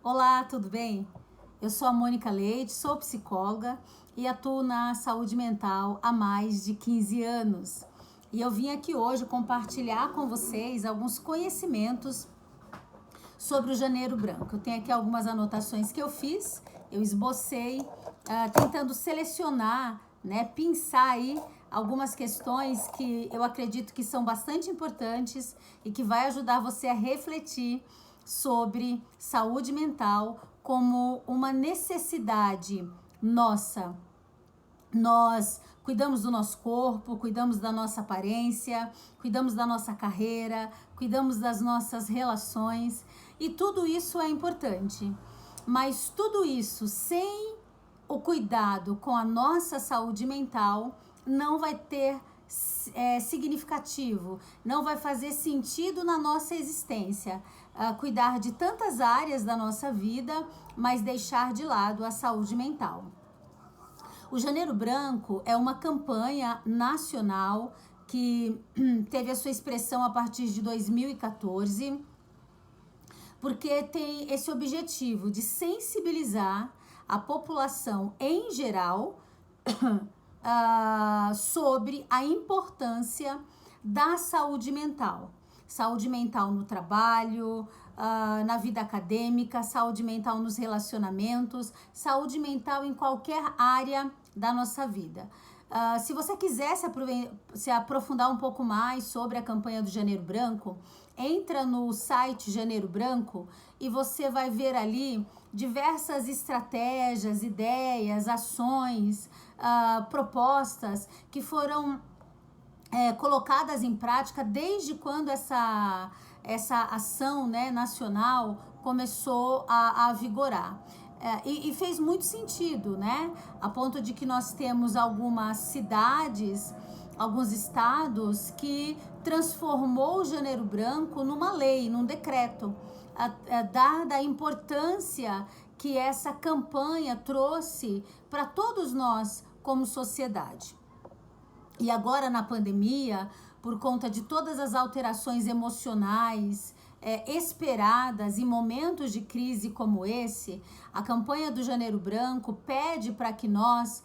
Olá, tudo bem? Eu sou a Mônica Leite, sou psicóloga e atuo na saúde mental há mais de 15 anos. E eu vim aqui hoje compartilhar com vocês alguns conhecimentos sobre o Janeiro Branco. Eu tenho aqui algumas anotações que eu fiz, eu esbocei, tentando selecionar, pensar aí algumas questões que eu acredito que são bastante importantes e que vai ajudar você a refletir sobre saúde mental como uma necessidade nossa. Nós cuidamos do nosso corpo, cuidamos da nossa aparência, cuidamos da nossa carreira, cuidamos das nossas relações e tudo isso é importante. Mas tudo isso sem o cuidado com a nossa saúde mental não vai ter significativo, não vai fazer sentido na nossa existência. Cuidar de tantas áreas da nossa vida, mas deixar de lado a saúde mental. O Janeiro Branco é uma campanha nacional que teve a sua expressão a partir de 2014, porque tem esse objetivo de sensibilizar a população em geral sobre a importância da saúde mental. Saúde mental no trabalho, na vida acadêmica, saúde mental nos relacionamentos, saúde mental em qualquer área da nossa vida. Se você quiser se aprofundar um pouco mais sobre a campanha do Janeiro Branco, entra no site Janeiro Branco e você vai ver ali diversas estratégias, ideias, ações, propostas que foram colocadas em prática desde quando essa ação nacional começou a vigorar. E fez muito sentido, a ponto de que nós temos algumas cidades, alguns estados que transformou o Janeiro Branco numa lei, num decreto, dada a importância que essa campanha trouxe para todos nós como sociedade. E agora na pandemia, por conta de todas as alterações emocionais esperadas em momentos de crise como esse, a campanha do Janeiro Branco pede para que nós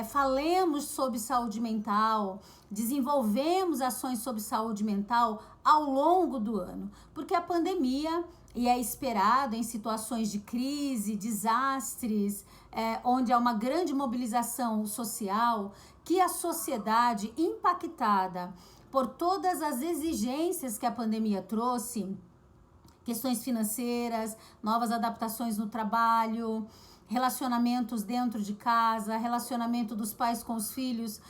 falemos sobre saúde mental, desenvolvemos ações sobre saúde mental ao longo do ano, porque a pandemia, e é esperado em situações de crise, desastres, onde há uma grande mobilização social, que a sociedade impactada por todas as exigências que a pandemia trouxe, questões financeiras, novas adaptações no trabalho, relacionamentos dentro de casa, relacionamento dos pais com os filhos,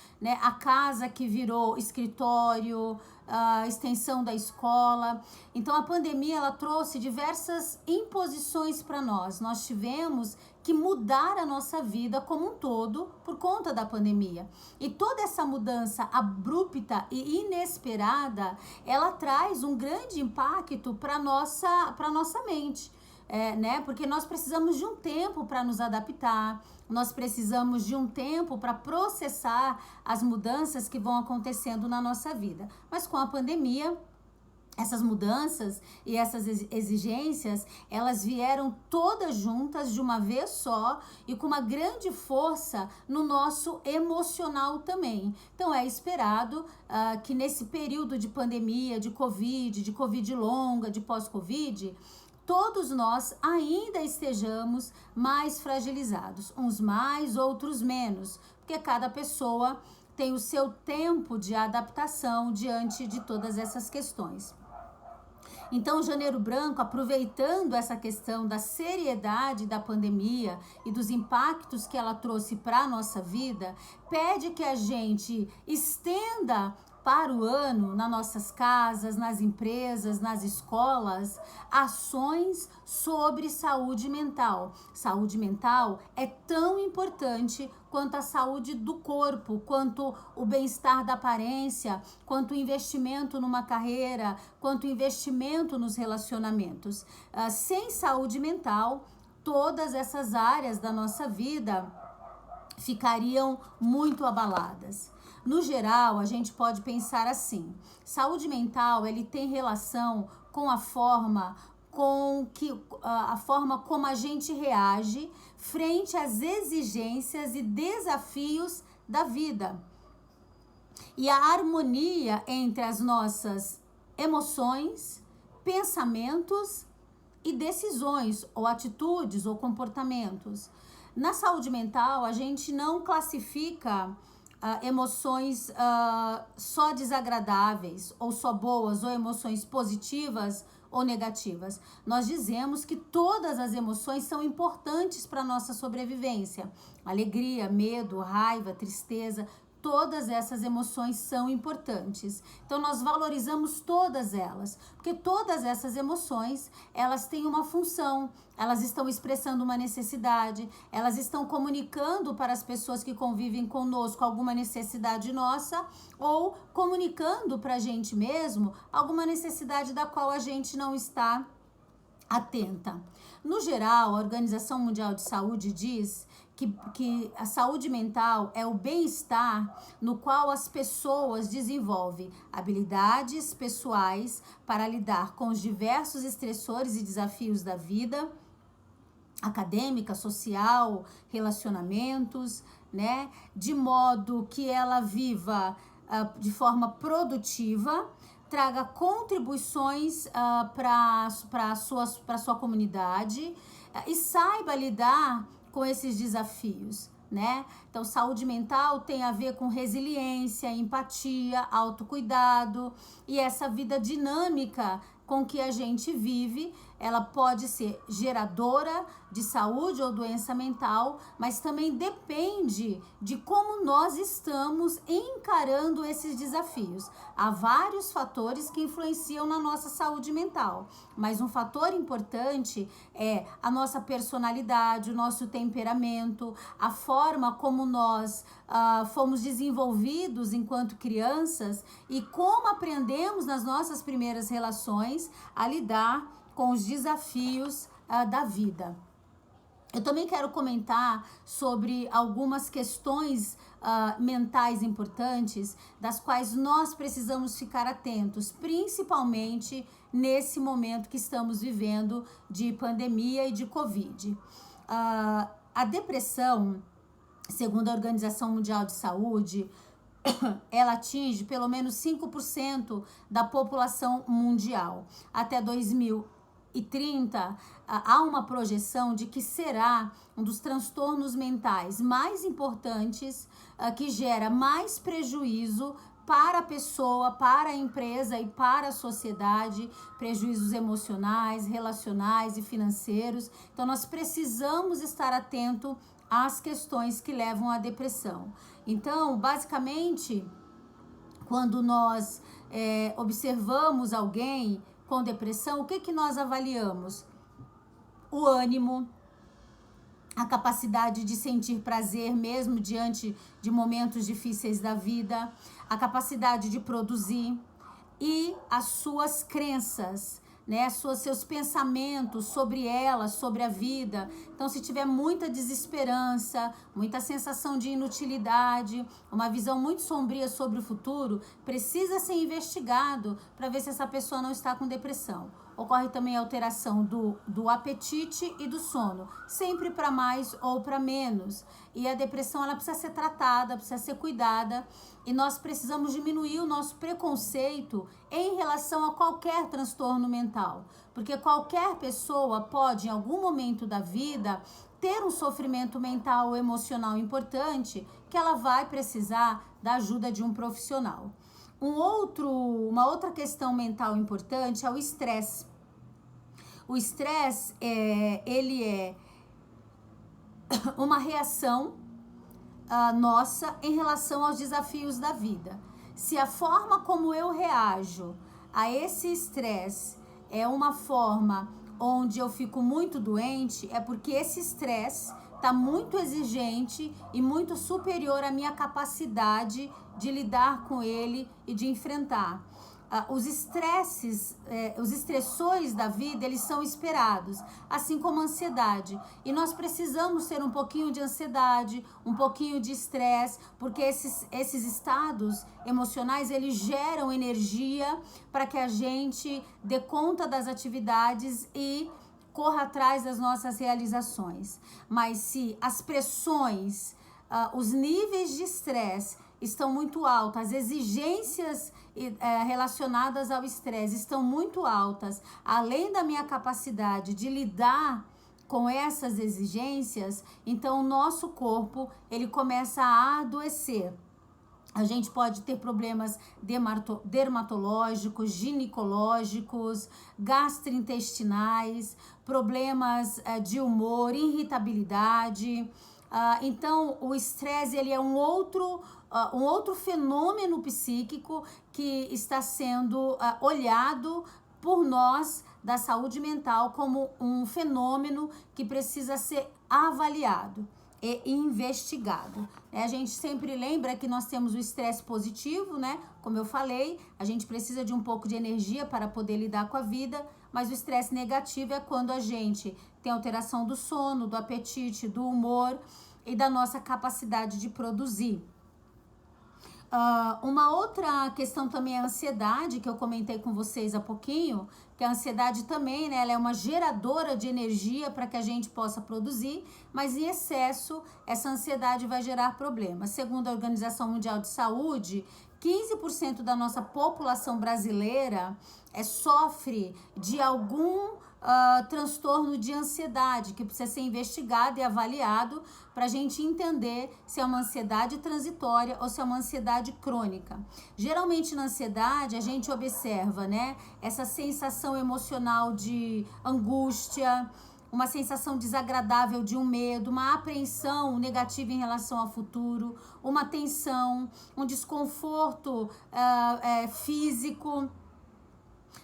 a casa que virou escritório, a extensão da escola. Então a pandemia ela trouxe diversas imposições para nós. Nós tivemos que mudar a nossa vida como um todo por conta da pandemia. E toda essa mudança abrupta e inesperada, ela traz um grande impacto para nossa mente. Porque nós precisamos de um tempo para nos adaptar, nós precisamos de um tempo para processar as mudanças que vão acontecendo na nossa vida. Mas com a pandemia, essas mudanças e essas exigências, elas vieram todas juntas de uma vez só e com uma grande força no nosso emocional também. Então é esperado que nesse período de pandemia, de Covid longa, de pós-Covid, todos nós ainda estejamos mais fragilizados, uns mais, outros menos, porque cada pessoa tem o seu tempo de adaptação diante de todas essas questões. Então, o Janeiro Branco, aproveitando essa questão da seriedade da pandemia e dos impactos que ela trouxe para a nossa vida, pede que a gente estenda para o ano, nas nossas casas, nas empresas, nas escolas, ações sobre saúde mental. Saúde mental é tão importante quanto a saúde do corpo, quanto o bem-estar da aparência, quanto o investimento numa carreira, quanto o investimento nos relacionamentos. Sem saúde mental, todas essas áreas da nossa vida ficariam muito abaladas. No geral, a gente pode pensar assim: saúde mental ele tem relação com a forma com a forma como a gente reage frente às exigências e desafios da vida. E a harmonia entre as nossas emoções, pensamentos e decisões, ou atitudes, ou comportamentos. Na saúde mental, a gente não classifica emoções só desagradáveis, ou só boas, ou emoções positivas ou negativas. Nós dizemos que todas as emoções são importantes para a nossa sobrevivência. Alegria, medo, raiva, tristeza, todas essas emoções são importantes. Então nós valorizamos todas elas, porque todas essas emoções, elas têm uma função, elas estão expressando uma necessidade, elas estão comunicando para as pessoas que convivem conosco alguma necessidade nossa, ou comunicando para a gente mesmo alguma necessidade da qual a gente não está atenta. No geral, a Organização Mundial de Saúde diz que a saúde mental é o bem-estar no qual as pessoas desenvolvem habilidades pessoais para lidar com os diversos estressores e desafios da vida, acadêmica, social, relacionamentos, né? De modo que ela viva de forma produtiva, traga contribuições para a sua comunidade e saiba lidar com esses desafios, né? Então, saúde mental tem a ver com resiliência, empatia, autocuidado, e essa vida dinâmica com que a gente vive, ela pode ser geradora de saúde ou doença mental, mas também depende de como nós estamos encarando esses desafios. Há vários fatores que influenciam na nossa saúde mental, mas um fator importante é a nossa personalidade, o nosso temperamento, a forma como nós fomos desenvolvidos enquanto crianças e como aprendemos nas nossas primeiras relações a lidar com os desafios da vida. Eu também quero comentar sobre algumas questões mentais importantes, das quais nós precisamos ficar atentos, principalmente nesse momento que estamos vivendo de pandemia e de Covid. A depressão, segundo a Organização Mundial de Saúde, ela atinge pelo menos 5% da população mundial. Até 2030, há uma projeção de que será um dos transtornos mentais mais importantes, que gera mais prejuízo para a pessoa, para a empresa e para a sociedade, prejuízos emocionais, relacionais e financeiros. Então, nós precisamos estar atentos às questões que levam à depressão. Então, basicamente, quando nós observamos alguém com depressão, o que nós avaliamos? O ânimo, a capacidade de sentir prazer mesmo diante de momentos difíceis da vida, a capacidade de produzir e as suas crenças, né, seus pensamentos sobre ela, sobre a vida. Então, se tiver muita desesperança, muita sensação de inutilidade, uma visão muito sombria sobre o futuro, precisa ser investigado para ver se essa pessoa não está com depressão. Ocorre também a alteração do apetite e do sono, sempre para mais ou para menos. E a depressão, ela precisa ser tratada, precisa ser cuidada, e nós precisamos diminuir o nosso preconceito em relação a qualquer transtorno mental, porque qualquer pessoa pode, em algum momento da vida, ter um sofrimento mental ou emocional importante que ela vai precisar da ajuda de um profissional. Uma outra questão mental importante é o estresse. O estresse, ele é uma reação nossa em relação aos desafios da vida. Se a forma como eu reajo a esse estresse é uma forma onde eu fico muito doente, é porque esse estresse está muito exigente e muito superior à minha capacidade de lidar com ele e de enfrentar. os estresses, os estressores da vida, eles são esperados, assim como a ansiedade. E nós precisamos ter um pouquinho de ansiedade, um pouquinho de estresse, porque esses estados emocionais, eles geram energia para que a gente dê conta das atividades e corra atrás das nossas realizações. Mas se as pressões, os níveis de estresse estão muito altas, as exigências relacionadas ao estresse estão muito altas, além da minha capacidade de lidar com essas exigências, então o nosso corpo, ele começa a adoecer. A gente pode ter problemas dermatológicos, ginecológicos, gastrointestinais, problemas de humor, irritabilidade. Então, o estresse, ele é um outro fenômeno psíquico que está sendo olhado por nós da saúde mental como um fenômeno que precisa ser avaliado e investigado. A gente sempre lembra que nós temos o estresse positivo, né? Como eu falei, a gente precisa de um pouco de energia para poder lidar com a vida, mas o estresse negativo é quando a gente tem alteração do sono, do apetite, do humor e da nossa capacidade de produzir. Uma outra questão também é a ansiedade, que eu comentei com vocês há pouquinho, que a ansiedade também, né, ela é uma geradora de energia para que a gente possa produzir, mas em excesso, essa ansiedade vai gerar problemas. Segundo a Organização Mundial de Saúde, 15% da nossa população brasileira sofre de algum transtorno de ansiedade, que precisa ser investigado e avaliado para a gente entender se é uma ansiedade transitória ou se é uma ansiedade crônica. Geralmente na ansiedade a gente observa, né, essa sensação emocional de angústia, uma sensação desagradável de um medo, uma apreensão negativa em relação ao futuro, uma tensão, um desconforto físico,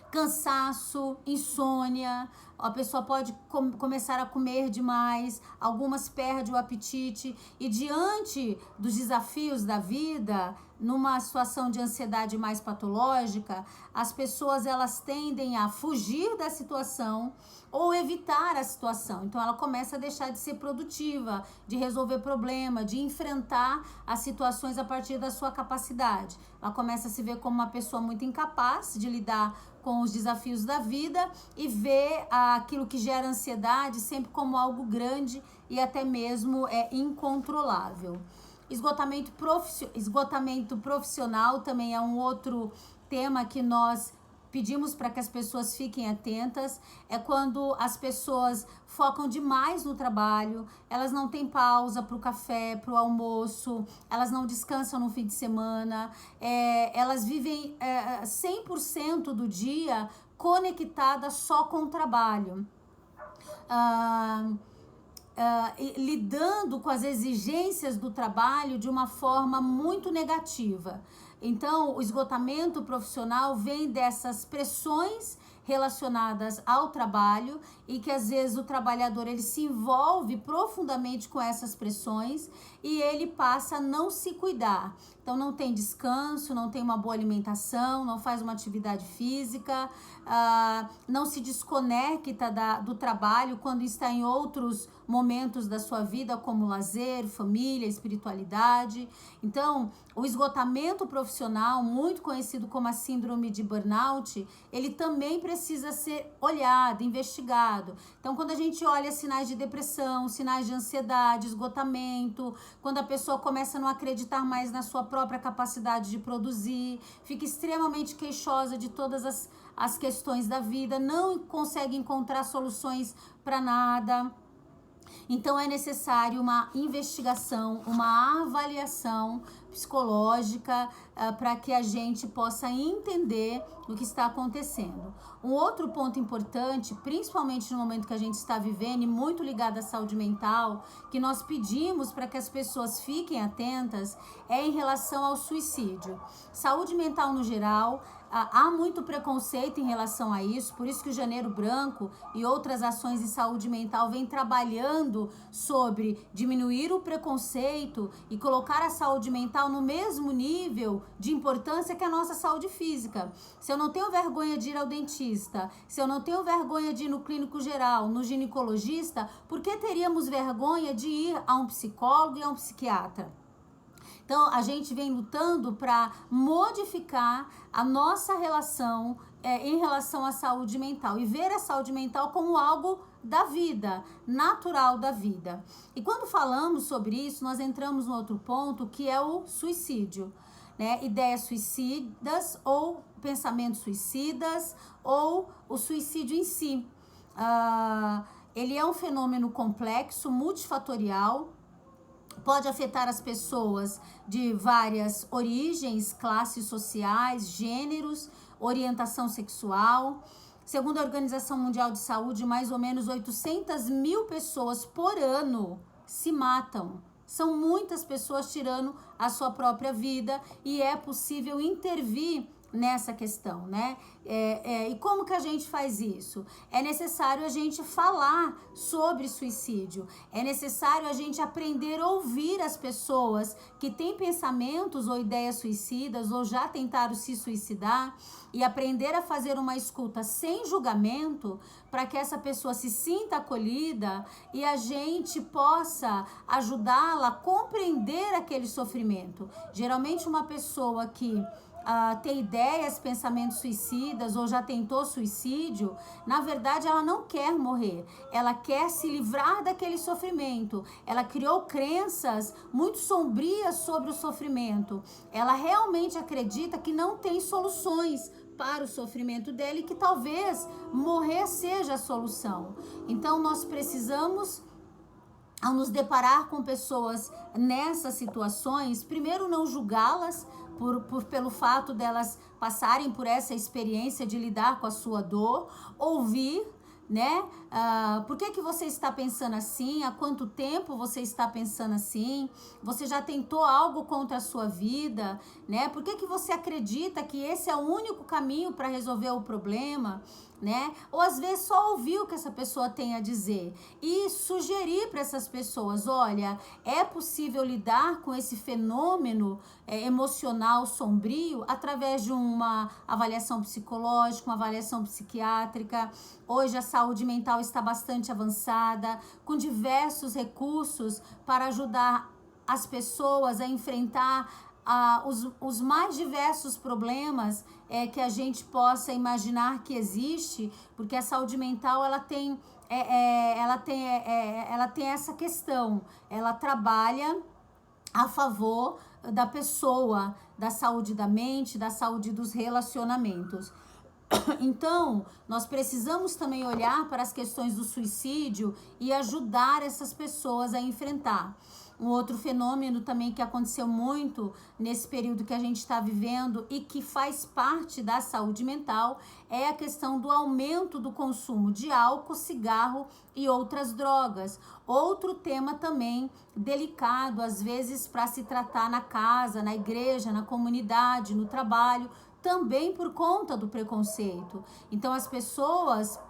cansaço, insônia, a pessoa pode começar a comer demais, algumas perdem o apetite e diante dos desafios da vida, numa situação de ansiedade mais patológica, as pessoas elas tendem a fugir da situação ou evitar a situação. Então ela começa a deixar de ser produtiva, de resolver problema, de enfrentar as situações a partir da sua capacidade. Ela começa a se ver como uma pessoa muito incapaz de lidar com os desafios da vida e ver aquilo que gera ansiedade sempre como algo grande e até mesmo incontrolável. Esgotamento profissional também é um outro tema que nós pedimos para que as pessoas fiquem atentas. É quando as pessoas focam demais no trabalho, elas não têm pausa para o café, para o almoço, elas não descansam no fim de semana, elas vivem 100% do dia conectadas só com o trabalho. Lidando com as exigências do trabalho de uma forma muito negativa. Então, o esgotamento profissional vem dessas pressões relacionadas ao trabalho e que às vezes o trabalhador ele se envolve profundamente com essas pressões e ele passa a não se cuidar. Então não tem descanso, não tem uma boa alimentação, não faz uma atividade física, não se desconecta do trabalho quando está em outros momentos da sua vida, como lazer, família, espiritualidade. Então, o esgotamento profissional, muito conhecido como a síndrome de burnout, ele também precisa ser olhado, investigado. Então, quando a gente olha sinais de depressão, sinais de ansiedade, esgotamento, quando a pessoa começa a não acreditar mais na sua própria capacidade de produzir, fica extremamente queixosa de todas as questões da vida, não consegue encontrar soluções para nada. Então é necessário uma investigação, uma avaliação psicológica para que a gente possa entender o que está acontecendo. Um outro ponto importante, principalmente no momento que a gente está vivendo e muito ligado à saúde mental, que nós pedimos para que as pessoas fiquem atentas, é em relação ao suicídio. Saúde mental no geral, há muito preconceito em relação a isso, por isso que o Janeiro Branco e outras ações em saúde mental vêm trabalhando sobre diminuir o preconceito e colocar a saúde mental no mesmo nível de importância que a nossa saúde física. Se eu não tenho vergonha de ir ao dentista, se eu não tenho vergonha de ir no clínico geral, no ginecologista, por que teríamos vergonha de ir a um psicólogo e a um psiquiatra? Então, a gente vem lutando para modificar a nossa relação em relação à saúde mental e ver a saúde mental como algo da vida, natural da vida. E quando falamos sobre isso, nós entramos no outro ponto, que é o suicídio, né? Ideias suicidas ou pensamentos suicidas ou o suicídio em si. Ele é um fenômeno complexo, multifatorial, pode afetar as pessoas de várias origens, classes sociais, gêneros, orientação sexual. Segundo a Organização Mundial de Saúde, mais ou menos 800 mil pessoas por ano se matam. São muitas pessoas tirando a sua própria vida e é possível intervir nessa questão, né? E como que a gente faz isso? É necessário a gente falar sobre suicídio, é necessário a gente aprender a ouvir as pessoas que têm pensamentos ou ideias suicidas ou já tentaram se suicidar e aprender a fazer uma escuta sem julgamento para que essa pessoa se sinta acolhida e a gente possa ajudá-la a compreender aquele sofrimento. Geralmente uma pessoa que tem ideias, pensamentos suicidas ou já tentou suicídio, na verdade ela não quer morrer, ela quer se livrar daquele sofrimento, ela criou crenças muito sombrias sobre o sofrimento, ela realmente acredita que não tem soluções para o sofrimento dela e que talvez morrer seja a solução. Então nós precisamos, ao nos deparar com pessoas nessas situações, primeiro não julgá-las, pelo fato delas passarem por essa experiência de lidar com a sua dor, ouvir, né? Por que você está pensando assim? Há quanto tempo você está pensando assim? Você já tentou algo contra a sua vida, né? Por que você acredita que esse é o único caminho para resolver o problema, né? Ou às vezes só ouvir o que essa pessoa tem a dizer e sugerir para essas pessoas, olha, é possível lidar com esse fenômeno emocional sombrio através de uma avaliação psicológica, uma avaliação psiquiátrica. Hoje a saúde mental está bastante avançada, com diversos recursos para ajudar as pessoas a enfrentar os mais diversos problemas que a gente possa imaginar que existe, porque a saúde mental ela tem essa questão, ela trabalha a favor da pessoa, da saúde da mente, da saúde dos relacionamentos. Então, nós precisamos também olhar para as questões do suicídio e ajudar essas pessoas a enfrentar. Um outro fenômeno também que aconteceu muito nesse período que a gente está vivendo e que faz parte da saúde mental é a questão do aumento do consumo de álcool, cigarro e outras drogas. Outro tema também delicado, às vezes para se tratar na casa, na igreja, na comunidade, no trabalho, também por conta do preconceito. Então as pessoas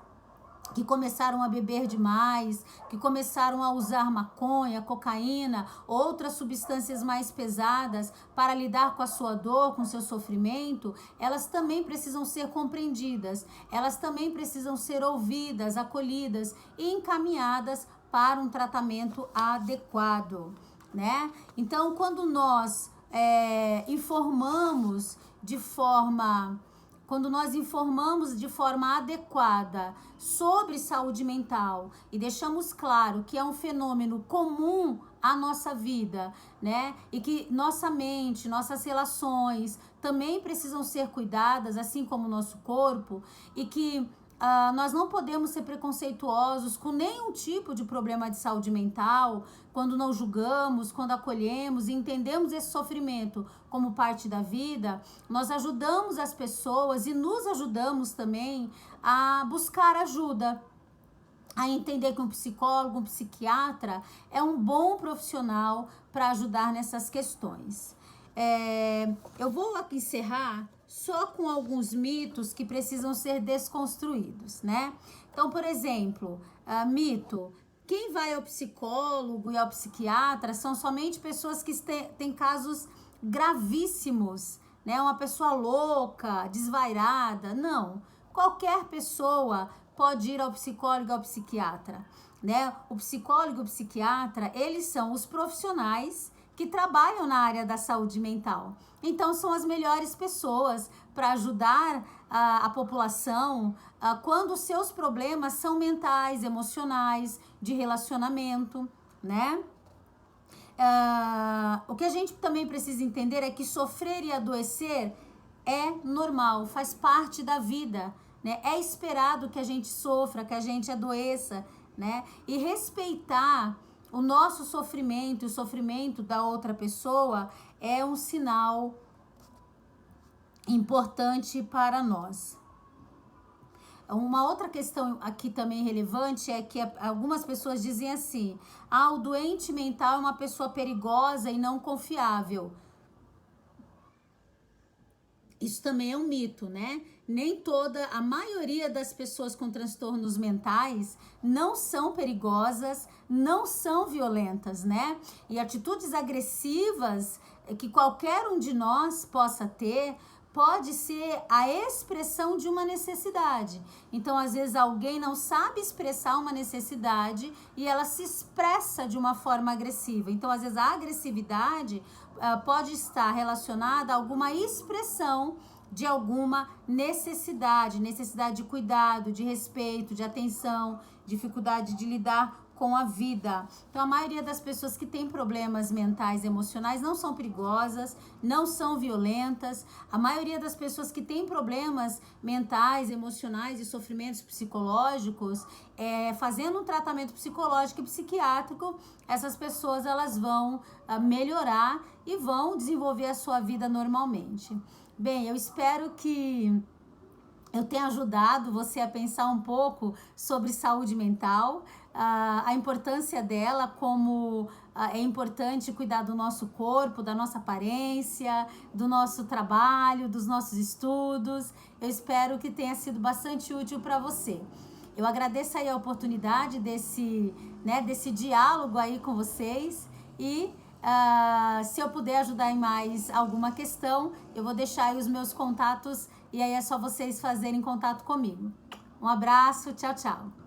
que começaram a beber demais, que começaram a usar maconha, cocaína, outras substâncias mais pesadas para lidar com a sua dor, com o seu sofrimento, elas também precisam ser compreendidas, elas também precisam ser ouvidas, acolhidas e encaminhadas para um tratamento adequado, né? Então, quando nós informamos de forma adequada sobre saúde mental e deixamos claro que é um fenômeno comum à nossa vida, né? E que nossa mente, nossas relações também precisam ser cuidadas, assim como o nosso corpo, e que nós não podemos ser preconceituosos com nenhum tipo de problema de saúde mental quando não julgamos, quando acolhemos e entendemos esse sofrimento como parte da vida. Nós ajudamos as pessoas e nos ajudamos também a buscar ajuda, a entender que um psicólogo, um psiquiatra é um bom profissional para ajudar nessas questões. Eu vou encerrar só com alguns mitos que precisam ser desconstruídos, né? Então, por exemplo, mito: quem vai ao psicólogo e ao psiquiatra são somente pessoas que têm casos gravíssimos, né? Uma pessoa louca, desvairada. Não. Qualquer pessoa pode ir ao psicólogo e ao psiquiatra, né? O psicólogo e o psiquiatra, eles são os profissionais que trabalham na área da saúde mental. Então, são as melhores pessoas para ajudar a população quando os seus problemas são mentais, emocionais, de relacionamento, né? O que a gente também precisa entender é que sofrer e adoecer é normal, faz parte da vida, né? É esperado que a gente sofra, que a gente adoeça, né? E respeitar o nosso sofrimento, o sofrimento da outra pessoa é um sinal importante para nós. Uma outra questão aqui também relevante é que algumas pessoas dizem assim: o doente mental é uma pessoa perigosa e não confiável. Isso também é um mito, né? A maioria das pessoas com transtornos mentais não são perigosas, não são violentas, né? E atitudes agressivas que qualquer um de nós possa ter pode ser a expressão de uma necessidade. Então, às vezes, alguém não sabe expressar uma necessidade e ela se expressa de uma forma agressiva. Então, às vezes, a agressividade pode estar relacionada a alguma expressão de alguma necessidade de cuidado, de respeito, de atenção, dificuldade de lidar com a vida. Então, a maioria das pessoas que têm problemas mentais e emocionais não são perigosas, não são violentas. A maioria das pessoas que têm problemas mentais, emocionais e sofrimentos psicológicos, fazendo um tratamento psicológico e psiquiátrico, essas pessoas elas vão melhorar e vão desenvolver a sua vida normalmente. Bem, eu espero que eu tenha ajudado você a pensar um pouco sobre saúde mental, a importância dela, como é importante cuidar do nosso corpo, da nossa aparência, do nosso trabalho, dos nossos estudos. Eu espero que tenha sido bastante útil para você. Eu agradeço aí a oportunidade desse diálogo aí com vocês e se eu puder ajudar em mais alguma questão, eu vou deixar aí os meus contatos e aí é só vocês fazerem contato comigo. Um abraço, tchau, tchau.